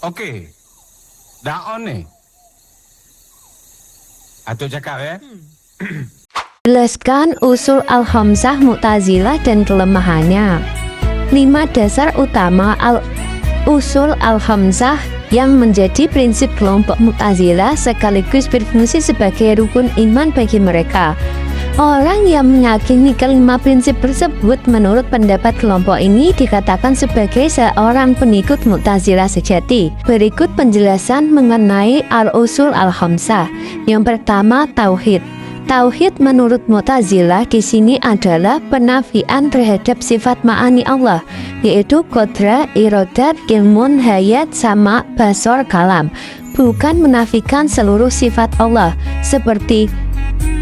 Okey. Dah on ni. Atuk cakap ya. Jelaskan usul Al-Khamsah Mu'tazilah dan kelemahannya. 5 dasar utama usul Al-Khamsah yang menjadi prinsip kelompok Mu'tazilah sekaligus berfungsi sebagai rukun iman bagi mereka. Orang yang meyakini kelima prinsip tersebut menurut pendapat kelompok ini dikatakan sebagai seorang pengikut Mu'tazilah sejati. Berikut penjelasan mengenai al-usul al-khamsah. Yang pertama, tauhid. Tauhid menurut Mu'tazilah di sini adalah penafian terhadap sifat ma'ani Allah, yaitu qodra, irodat, ilmun, hayat, sama, basor, kalam. Bukan menafikan seluruh sifat Allah seperti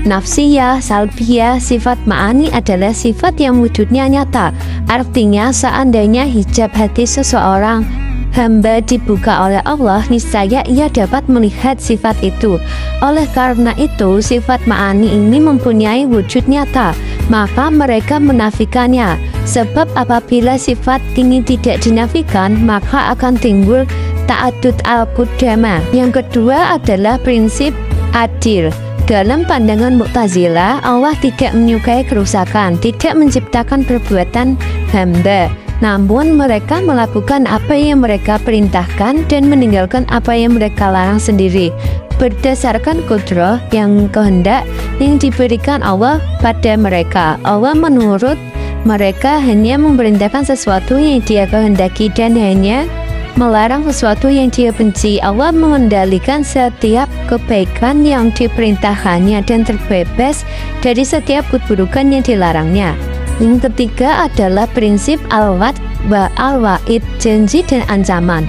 nafsiyah, salbiyah. Sifat ma'ani adalah sifat yang wujudnya nyata. Artinya seandainya hijab hati seseorang hamba dibuka oleh Allah, niscaya ia dapat melihat sifat itu. Oleh karena itu, sifat ma'ani ini mempunyai wujud nyata, maka mereka menafikannya. Sebab apabila sifat ini tidak dinafikan, maka akan timbul ta'addud al-qudama. Yang kedua adalah prinsip adil. Dalam pandangan Mu'tazilah, Allah tidak menyukai kerusakan, tidak menciptakan perbuatan hamba. Namun mereka melakukan apa yang mereka perintahkan dan meninggalkan apa yang mereka larang sendiri, berdasarkan kudrah yang kehendak yang diberikan Allah pada mereka. Allah menurut mereka hanya memerintahkan sesuatu yang Dia kehendaki dan hanya melarang sesuatu yang Dia benci. Allah mengendalikan setiap kebaikan yang diperintahkannya dan terbebas dari setiap keburukan yang dilarangnya. Yang ketiga adalah prinsip al-wa'd wa al-wa'id, janji dan ancaman.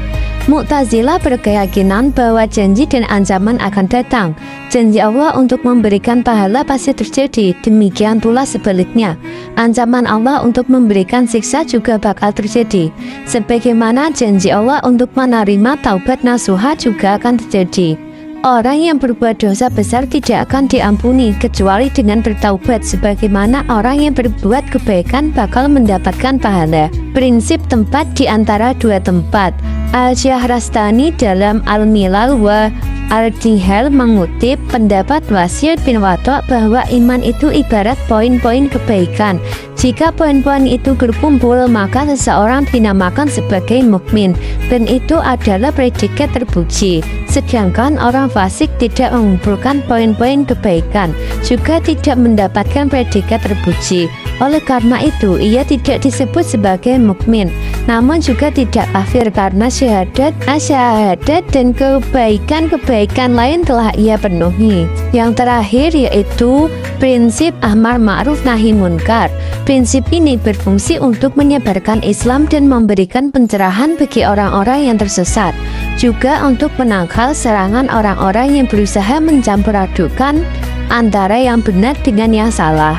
Mu'tazilah berkeyakinan bahwa janji dan ancaman akan datang. Janji Allah untuk memberikan pahala pasti terjadi, demikian pula sebaliknya. Ancaman Allah untuk memberikan siksa juga bakal terjadi. Sebagaimana janji Allah untuk menerima taubat nasuha juga akan terjadi. Orang yang berbuat dosa besar tidak akan diampuni kecuali dengan bertaubat, sebagaimana orang yang berbuat kebaikan bakal mendapatkan pahala. Prinsip tempat di antara dua tempat. Al-Syahrastani dalam Al-Milal wa Al-Dihal mengutip pendapat Wasil bin Watok bahwa iman itu ibarat poin-poin kebaikan. Jika poin-poin itu berkumpul, maka seseorang dinamakan sebagai mukmin, dan itu adalah predikat terpuji. Sedangkan orang fasik tidak mengumpulkan poin-poin kebaikan, juga tidak mendapatkan predikat terpuji. Oleh karena itu, ia tidak disebut sebagai mukmin, namun juga tidak kafir karena syahadat dan kebaikan-kebaikan lain telah ia penuhi. Yang terakhir yaitu prinsip amar ma'ruf nahi munkar. Prinsip ini berfungsi untuk menyebarkan Islam dan memberikan pencerahan bagi orang-orang yang tersesat, juga untuk menangkal serangan orang-orang yang berusaha mencampur adukan antara yang benar dengan yang salah.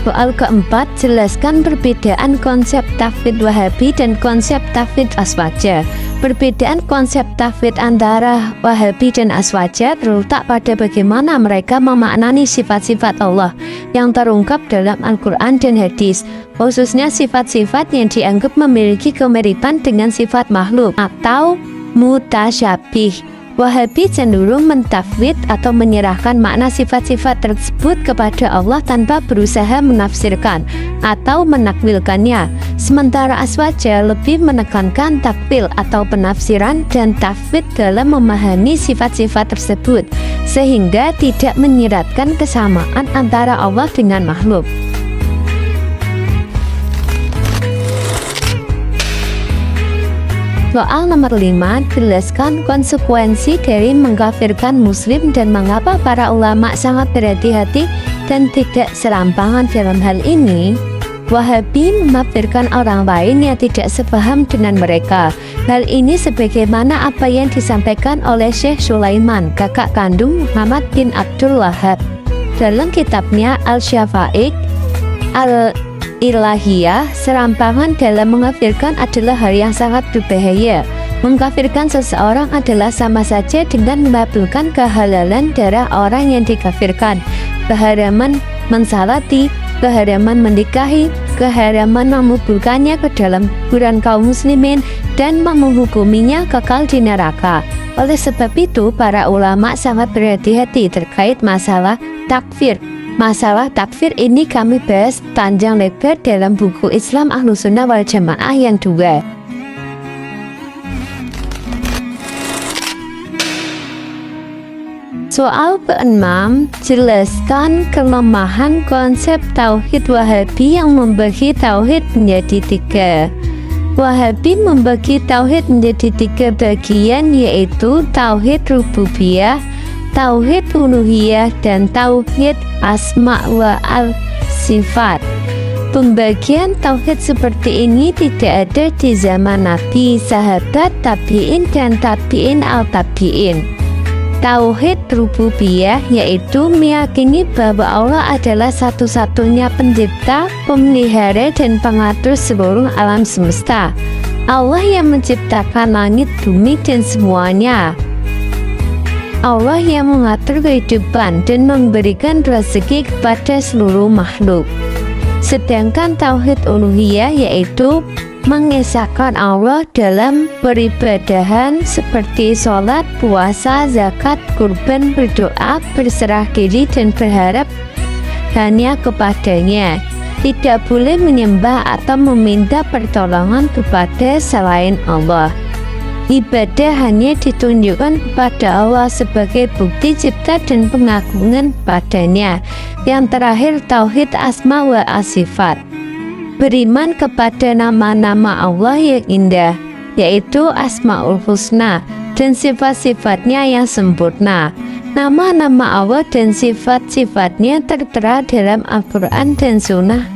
Soal keempat, jelaskan perbedaan konsep tauhid Wahabi dan konsep tauhid Aswaja. Perbedaan konsep tauhid antara Wahabi dan Aswaja terletak pada bagaimana mereka memaknani sifat-sifat Allah yang terungkap dalam Al-Quran dan hadis, khususnya sifat-sifat yang dianggap memiliki kemiripan dengan sifat makhluk atau mutasyabih. Wahabi cenderung mentafwid atau menyerahkan makna sifat-sifat tersebut kepada Allah tanpa berusaha menafsirkan atau menakwilkannya. Sementara Aswaja lebih menekankan takwil atau penafsiran dan tafwid dalam memahami sifat-sifat tersebut, sehingga tidak menyiratkan kesamaan antara Allah dengan makhluk. Soal nomor 5, jelaskan konsekuensi dari mengkafirkan muslim dan mengapa para ulama sangat berhati-hati dan tidak serampangan dalam hal ini. Wahabi mengkafirkan orang lain yang tidak sepaham dengan mereka. Hal ini sebagaimana apa yang disampaikan oleh Syekh Sulaiman, kakak kandung Muhammad bin Abdul Wahab, dalam kitabnya Al-Syafa'iq Al-Ilahiyah. Serampangan dalam mengkafirkan adalah hal yang sangat berbahaya. Mengkafirkan seseorang adalah sama saja dengan mengabulkan kehalalan darah orang yang dikafirkan, keharaman mensalati, keharaman menikahi, keharaman menguburkannya ke dalam kuburan kaum muslimin dan menghukuminya kekal di neraka. Oleh sebab itu, para ulama sangat berhati-hati terkait masalah takfir. Masalah takfir ini kami bahas panjang lebar dalam buku Islam Ahlussunnah wal Jamaah yang 2. Soal ke-6, jelaskan kelemahan konsep tauhid Wahabi yang membagi tauhid menjadi 3. Wahabi membagi tauhid menjadi 3 bagian, yaitu tauhid rububiyah, tauhid uluhiyah, dan tauhid asma wa al-sifat. Pembagian tauhid seperti ini tidak ada di zaman Nabi, sahabat, tabi'in, dan tabi'in al-tabi'in. Tauhid rububiyah yaitu meyakini bahwa Allah adalah satu-satunya pencipta, pemelihara, dan pengatur seluruh alam semesta. Allah yang menciptakan langit, bumi, dan semuanya. Allah yang mengatur kehidupan dan memberikan rezeki kepada seluruh makhluk. Sedangkan tauhid uluhiyah yaitu mengesahkan Allah dalam peribadahan seperti sholat, puasa, zakat, kurban, berdoa, berserah diri, dan berharap hanya kepadanya. Tidak boleh menyembah atau meminta pertolongan kepada selain Allah. Ibadah hanya ditunjukkan kepada Allah sebagai bukti cipta dan pengagungan padanya. Yang terakhir, tauhid asma wa asifat. Beriman kepada nama-nama Allah yang indah, yaitu Asmaul Husna, dan sifat-sifatnya yang sempurna. Nama-nama Allah dan sifat-sifatnya tertera dalam Al-Quran dan Sunnah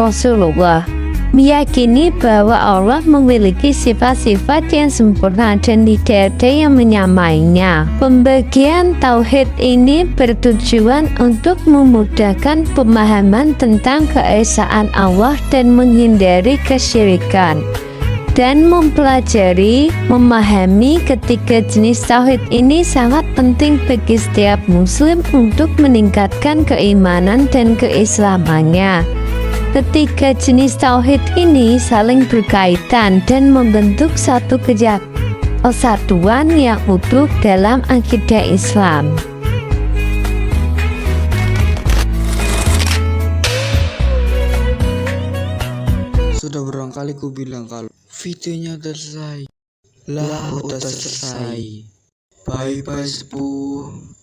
Rasulullah. Meyakini bahwa Allah memiliki sifat-sifat yang sempurna dan tidak ada yang menyamainya. Pembagian tauhid ini bertujuan untuk memudahkan pemahaman tentang keesaan Allah dan menghindari kesyirikan, dan mempelajari, memahami ketiga jenis tauhid ini sangat penting bagi setiap muslim untuk meningkatkan keimanan dan keislamannya. Ketiga jenis tauhid ini saling berkaitan dan membentuk satu kesatuan yang utuh dalam akidah Islam. Sudah berulang kali ku bilang kalau videonya udah selesai. Lah udah selesai. Bye bye sepuh.